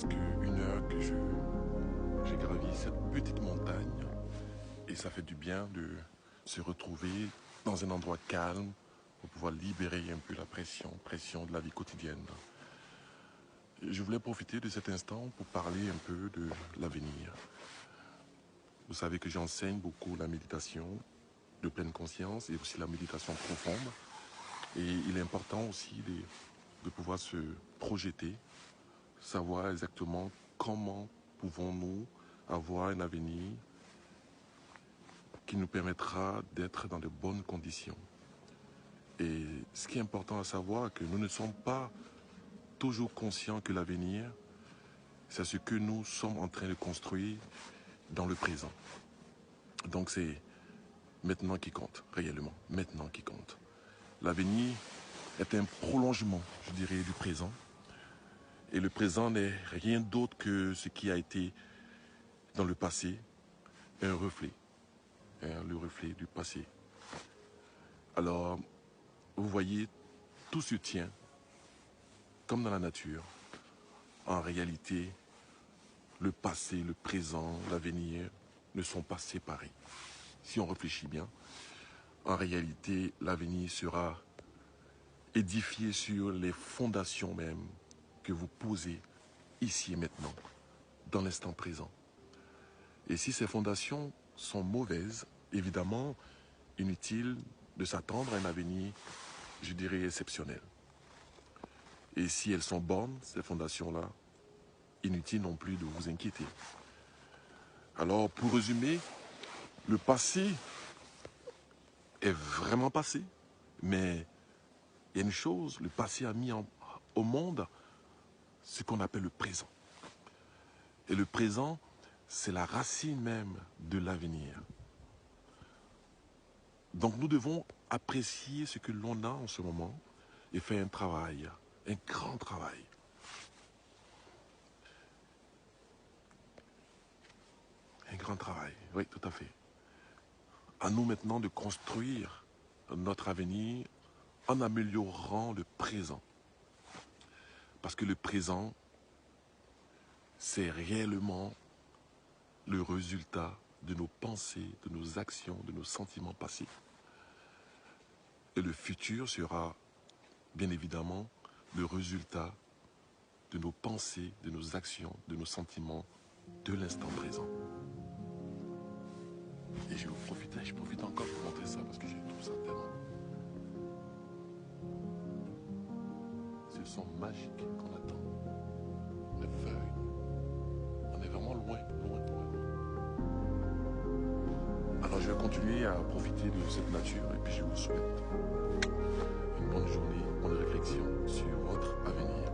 presque 1 heure que j'ai gravi cette petite montagne et ça fait du bien de se retrouver dans un endroit calme pour pouvoir libérer un peu la pression de la vie quotidienne. Je voulais profiter de cet instant pour parler un peu de l'avenir. Vous savez que j'enseigne beaucoup la méditation de pleine conscience et aussi la méditation profonde. Et il est important aussi de pouvoir se projeter, savoir exactement comment pouvons-nous avoir un avenir qui nous permettra d'être dans de bonnes conditions. Et ce qui est important à savoir, c'est que nous ne sommes pas toujours conscients que l'avenir, c'est ce que nous sommes en train de construire dans le présent. Donc c'est maintenant qui compte, réellement, maintenant qui compte. L'avenir est un prolongement, je dirais, du présent. Et le présent n'est rien d'autre que ce qui a été dans le passé, un reflet, le reflet du passé. Alors, vous voyez, tout se tient comme dans la nature. En réalité, le passé, le présent, l'avenir ne sont pas séparés. Si on réfléchit bien, en réalité, l'avenir sera édifié sur les fondations même que vous posez ici et maintenant, dans l'instant présent. Et si ces fondations sont mauvaises, évidemment, inutile de s'attendre à un avenir, je dirais, exceptionnel. Et si elles sont bonnes, ces fondations-là, inutile non plus de vous inquiéter. Alors, pour résumer, le passé est vraiment passé, mais il y a une chose, le passé a mis au monde ce qu'on appelle le présent. Et le présent, c'est la racine même de l'avenir. Donc nous devons apprécier ce que l'on a en ce moment et faire un travail, un grand travail. Un grand travail, oui, tout à fait. À nous maintenant de construire notre avenir en améliorant le présent. Parce que le présent, c'est réellement le résultat de nos pensées, de nos actions, de nos sentiments passés. Et le futur sera, bien évidemment, le résultat de nos pensées, de nos actions, de nos sentiments de l'instant présent. Et je profite encore pour montrer ça parce que je trouve ça tellement... C'est le son magique qu'on attend. Les feuilles. On est vraiment loin. Alors je vais continuer à profiter de cette nature et puis je vous souhaite une bonne journée, bonne réflexion sur votre avenir.